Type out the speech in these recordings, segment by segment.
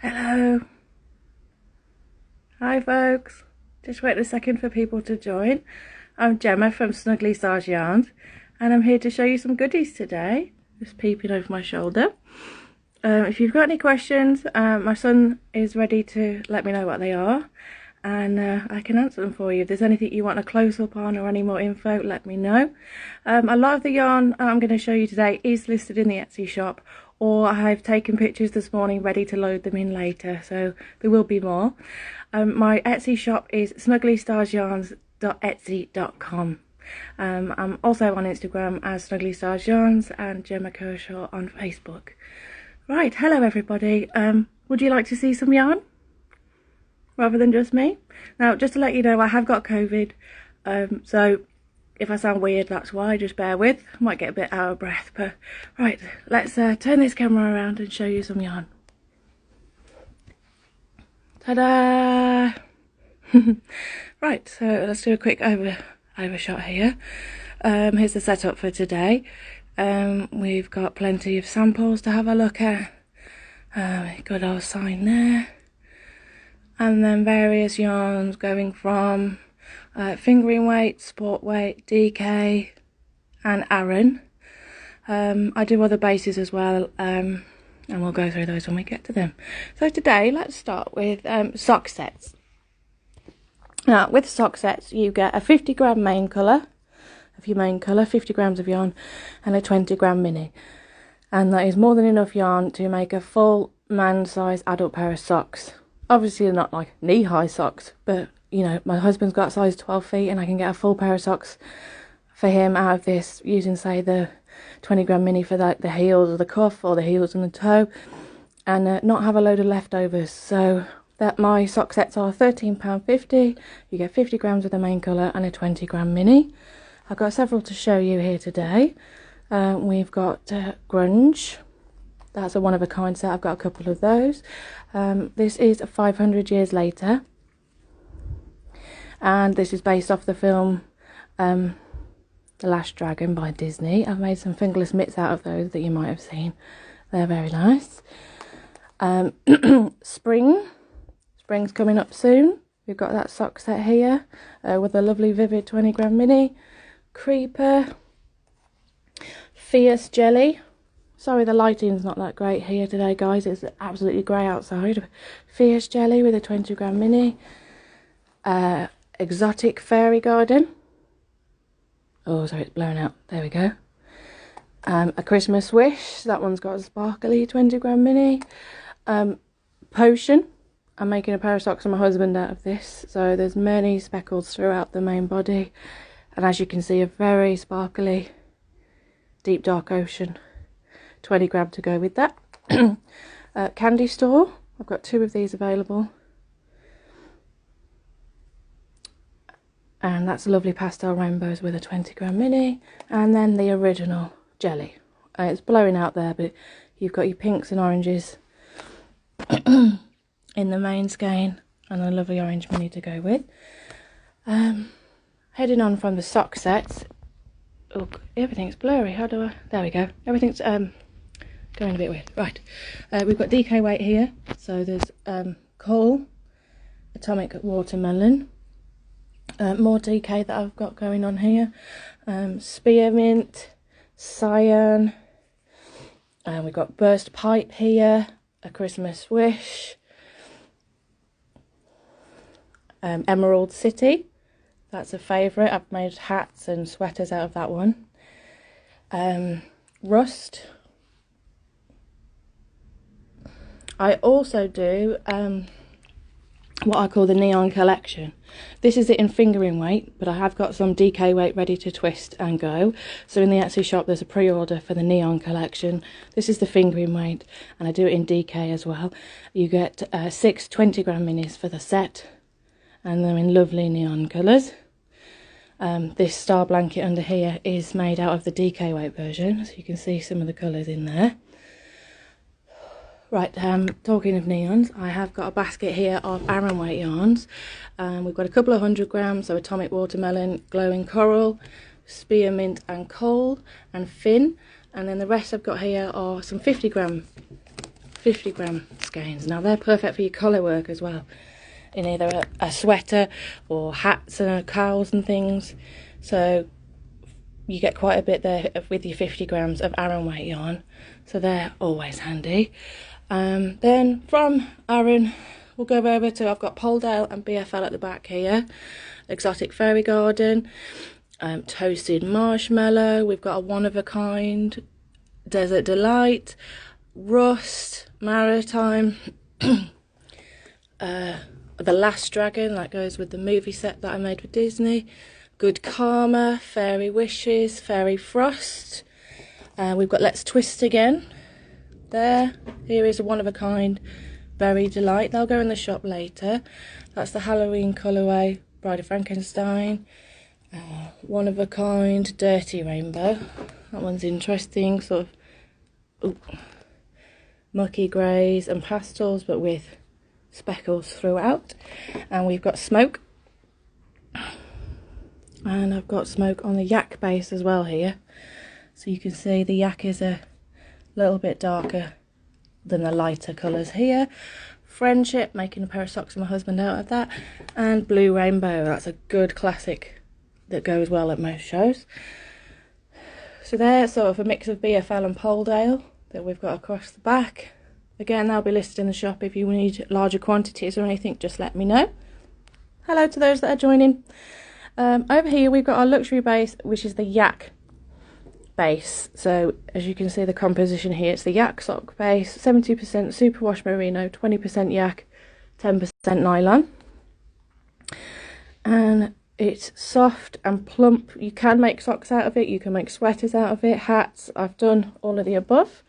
Hello. Hi folks. Just wait a second for people to join. I'm Gemma from Snuggly Yarns and I'm here to show you some goodies today. Just peeping over my shoulder. If you've got any questions, my son is ready to let me know what they are and I can answer them for you. If there's anything you want a close-up on or any more info, let me know. A lot of the yarn I'm going to show you today is listed in the Etsy shop, or I've taken pictures this morning ready to load them in later, so there will be more. My Etsy shop is snugglystarsyarns.etsy.com. I'm also on Instagram as Snuggly Stars Yarns and Gemma Kershaw on Facebook. Right, hello everybody. Would you like to see some yarn rather than just me? Now, just to let you know, I have got COVID, so if I sound weird, that's why. Just bear with. I might get a bit out of breath, but right, let's turn this camera around and show you some yarn. Ta-da! Right, so let's do a quick overshot here. Here's the setup for today. We've got plenty of samples to have a look at. Good old sign there. And then various yarns going from fingering weight, sport weight, DK and Aran. I do other bases as well, and we'll go through those when we get to them. So today let's start with sock sets. Now with sock sets you get a 50-gram main colour of your main colour, 50 grams of yarn and a 20-gram mini, and that is more than enough yarn to make a full man-size adult pair of socks. Obviously they're not like knee-high socks, but you know, my husband's got size 12 feet and I can get a full pair of socks for him out of this using, say, the 20-gram mini for the heels of the cuff or the heels and the toe, and not have a load of leftovers. So that my sock sets are £13.50. You get 50 grams of the main colour and a 20-gram mini. I've got several to show you here today. We've got grunge. That's a one-of-a-kind set. I've got a couple of those. This is 500 Years Later. And this is based off the film The Last Dragon by Disney. I've made some fingerless mitts out of those that you might have seen. They're very nice. Spring's coming up soon. We've got that sock set here with a lovely vivid 20-gram mini. Creeper. Fierce Jelly. Sorry, the lighting's not that great here today, guys. It's absolutely grey outside. Fierce Jelly with a 20-gram mini. Exotic Fairy Garden. Oh, sorry, it's blowing out. There we go. A Christmas Wish. That one's got a sparkly 20-gram mini. Potion. I'm making a pair of socks for my husband out of this. So there's many speckles throughout the main body. And as you can see, a very sparkly deep dark ocean. 20 gram to go with that. Candy Store. I've got 2 of these available. And that's lovely pastel rainbows with a 20-gram mini. And then the original jelly. It's blowing out there, but you've got your pinks and oranges in the main skein and a lovely orange mini to go with. Heading on from the sock sets. Oh, everything's blurry. How do I... There we go. Everything's going a bit weird. Right. We've got DK weight here. So there's coal, atomic watermelon. More DK that I've got going on here. Spearmint, cyan. We've got burst pipe here. A Christmas Wish. Emerald City. That's a favourite. I've made hats and sweaters out of that one. Rust. I also do what I call the neon collection. This is it in fingering weight, but I have got some DK weight ready to twist and go. So in the Etsy shop there's a pre-order for the neon collection. This is the fingering weight and I do it in DK as well. You get 6 20-gram minis for the set and they're in lovely neon colours. This star blanket under here is made out of the DK weight version, so you can see some of the colours in there. Right, talking of neons, I have got a basket here of Aran weight yarns. We've got a couple of 100 grams, so atomic watermelon, glowing coral, spearmint and coal, and fin. And then the rest I've got here are some 50-gram 50-gram skeins. Now they're perfect for your colour work as well, in either a sweater or hats and cowls and things. So you get quite a bit there with your 50 grams of Aran weight yarn, so they're always handy. Then from Aran we'll go over to, I've got Poledale and BFL at the back here, Exotic Fairy Garden, Toasted Marshmallow, we've got a One of a Kind, Desert Delight, Rust, Maritime, The Last Dragon, that goes with the movie set that I made with Disney, Good Karma, Fairy Wishes, Fairy Frost, we've got Let's Twist Again there. Here is a One of a Kind, Berry Delight, they'll go in the shop later. That's the Halloween colourway, Bride of Frankenstein, One of a Kind, Dirty Rainbow, that one's interesting, sort of mucky greys and pastels but with speckles throughout. And we've got Smoke, and I've got Smoke on the yak base as well here, so you can see the yak is a little bit darker than the lighter colours here. Friendship, making a pair of socks for my husband out of that, and Blue Rainbow, that's a good classic that goes well at most shows. So there's sort of a mix of BFL and Poledale that we've got across the back. Again, they'll be listed in the shop. If you need larger quantities or anything, just let me know. Hello to those that are joining. Over here we've got our luxury base, which is the yak base. So as you can see the composition here, it's the yak sock base, 70% superwash merino, 20% yak, 10% nylon, and it's soft and plump. You can make socks out of it, you can make sweaters out of it, hats. I've done all of the above.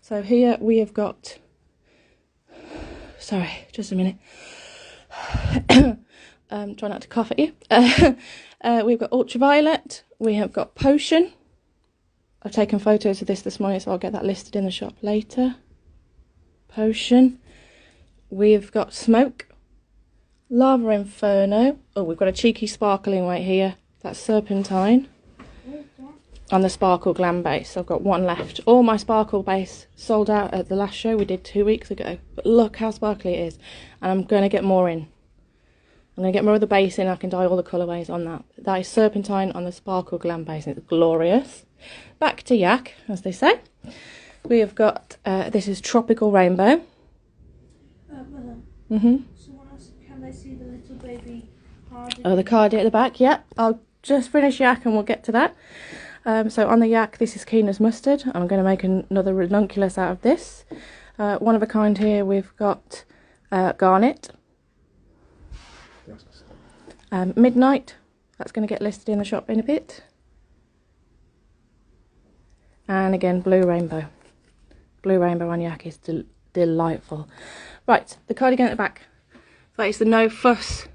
So here we have got, sorry, just a minute, try not to cough at you. We've got Ultraviolet, we have got Potion. I've taken photos of this morning, so I'll get that listed in the shop later. Potion. We've got Smoke, Lava Inferno. Oh, we've got a cheeky sparkling weight here. That's Serpentine on the Sparkle Glam base. I've got one left. All my Sparkle base sold out at the last show we did 2 weeks ago. But look how sparkly it is. And I'm going to get more in. I'm going to get more of the base in. I can dye all the colourways on that. That is Serpentine on the Sparkle Glam base. And it's glorious. Back to yak, as they say. We have got, this is Tropical Rainbow. Can they see the little baby cardigan? Oh, the cardigan at the back, yeah. I'll just finish yak and we'll get to that. So on the yak, this is Keen as Mustard. I'm going to make another ranunculus out of this. One of a kind here, we've got Garnet. Midnight, that's going to get listed in the shop in a bit. And again, Blue Rainbow. Blue Rainbow on yak is delightful. Right, the cardigan at the back. That is the No Fuss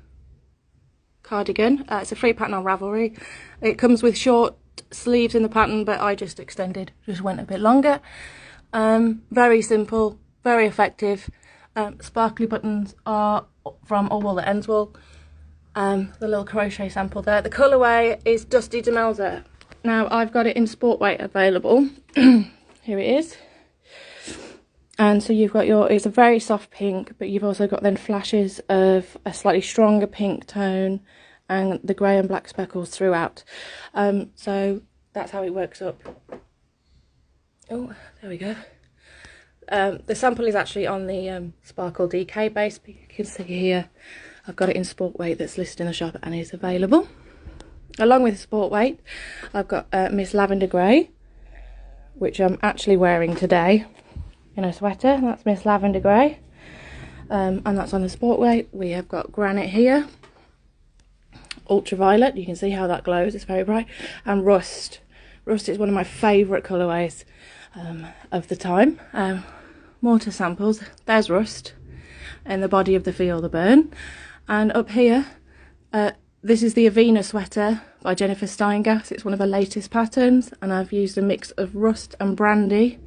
cardigan. It's a free pattern on Ravelry. It comes with short sleeves in the pattern, but I just extended, just went a bit longer. Very simple, very effective. Sparkly buttons are from All Wool That Ends Wool. The little crochet sample there. The colourway is Dusty Demelza. Now I've got it in sport weight available. Here it is. And so you've got your, it's a very soft pink, but you've also got then flashes of a slightly stronger pink tone and the grey and black speckles throughout. So that's how it works up. Oh, there we go. The sample is actually on the Sparkle DK base, but you can see here I've got it in sport weight that's listed in the shop and is available. Along with sport weight, I've got Miss Lavender Grey, which I'm actually wearing today in a sweater. That's Miss Lavender Grey, and that's on the sport weight. We have got Granite here, Ultraviolet, you can see how that glows, it's very bright, and Rust. Rust is one of my favourite colourways of the time. More to samples. There's Rust in the body of the Feel the Burn, and up here this is the Avena sweater by Jennifer Steingass. It's one of her latest patterns, and I've used a mix of Rust and Brandy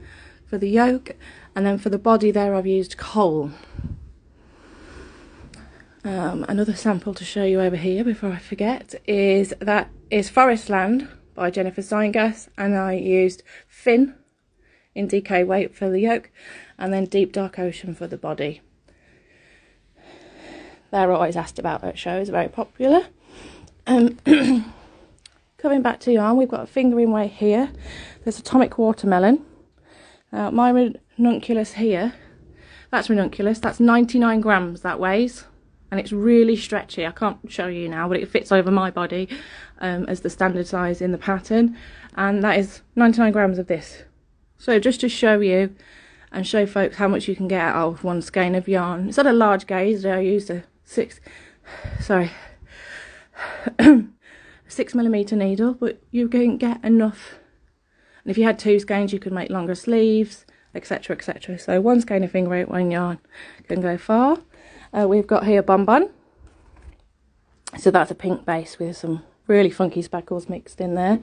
for the yoke, and then for the body there I've used Coal. Another sample to show you over here before I forget is Forestland by Jennifer Steingass, and I used Finn in DK weight for the yoke, and then Deep Dark Ocean for the body. They're always asked about at shows, very popular. Coming back to yarn, we've got a fingering weight here. There's Atomic Watermelon. My ranunculus here, that's ranunculus, that's 99 grams that weighs, and it's really stretchy. I can't show you now, but it fits over my body as the standard size in the pattern, and that is 99 grams of this. So just to show you and show folks how much you can get out of one skein of yarn. It's not a large gauge, I used a 6mm needle, but you can get enough. And if you had 2 skeins, you could make longer sleeves, etc, etc. So one skein of finger weight, one yarn can go far. We've got here Bonbon. So that's a pink base with some really funky speckles mixed in there.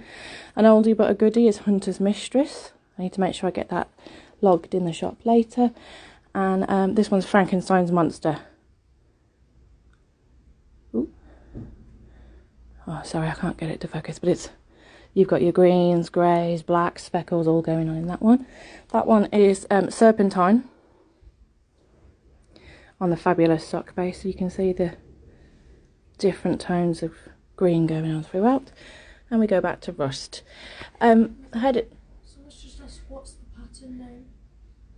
An oldie but a goodie is Hunter's Mistress. I need to make sure I get that logged in the shop later. And this one's Frankenstein's Monster. Ooh. Oh, sorry, I can't get it to focus, but you've got your greens, greys, blacks, speckles all going on in that one. That one is Serpentine on the fabulous sock base, so you can see the different tones of green going on throughout. And we go back to Rust. I had it. So let's just ask, what's the pattern name?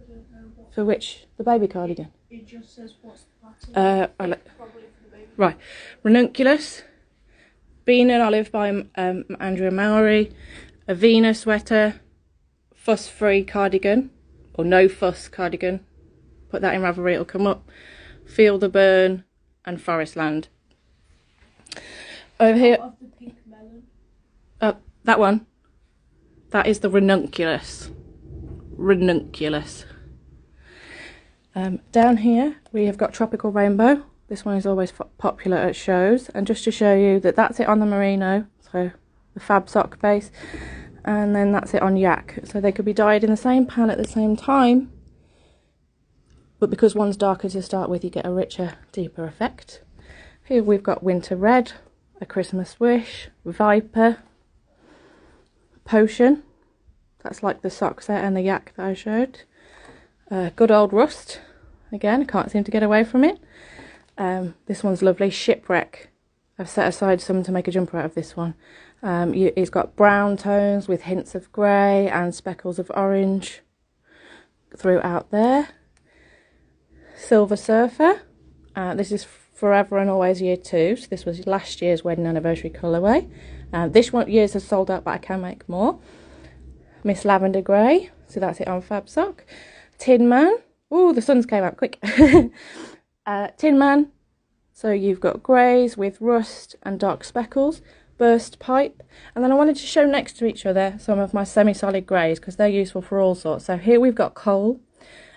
I don't know what. For which? The baby cardigan? It just says what's the pattern. Probably For the baby. Right. Ranunculus, Bean and Olive by Andrea Mowry, a Venus sweater, fuss-free cardigan, or no fuss cardigan. Put that in Ravelry, it'll come up. Feel the Burn and Forestland. Over here, Of the pink melon. that one, that is the ranunculus. Ranunculus. Down here we have got Tropical Rainbow. This one is always popular at shows, and just to show you that that's it on the merino, so the fab sock base, and then that's it on yak. So they could be dyed in the same pan at the same time, but because one's darker to start with, you get a richer, deeper effect. Here we've got Winter Red, A Christmas Wish, Viper, Potion, that's like the sock set and the yak that I showed. Good Old Rust, again, I can't seem to get away from it. This one's lovely, Shipwreck. I've set aside some to make a jumper out of this one. It's got brown tones with hints of grey and speckles of orange throughout there. Silver Surfer. This is Forever and Always Year 2. So this was last year's wedding anniversary colourway. This one year's has sold out, but I can make more. Miss Lavender Grey. So that's it on Fab Sock. Tin Man. Oh, the sun's came out quick. Tin Man. So you've got greys with rust and dark speckles. Burst Pipe. And then I wanted to show next to each other some of my semi-solid greys, because they're useful for all sorts. So here we've got Coal,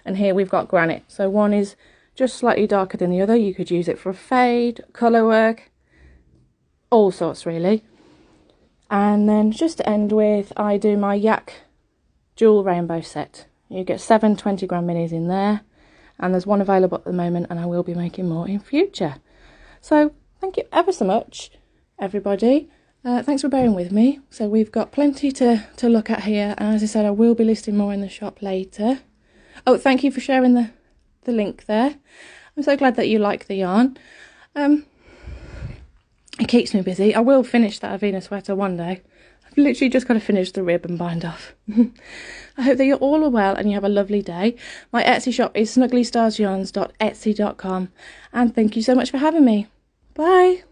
and here we've got Granite. So one is just slightly darker than the other. You could use it for a fade, colour work, all sorts really. And then just to end with, I do my yak dual rainbow set. You get 7 20-gram minis in there, and there's one available at the moment, and I will be making more in future. So thank you ever so much, everybody. Thanks for bearing with me. So we've got plenty to look at here, and as I said, I will be listing more in the shop later. Oh, thank you for sharing the link there. I'm so glad that you like the yarn. It keeps me busy. I will finish that Avena sweater one day. I've literally just got to finish the rib and bind off. I hope that you're all well and you have a lovely day. My Etsy shop is snugglystarsyarns.etsy.com, and thank you so much for having me. Bye.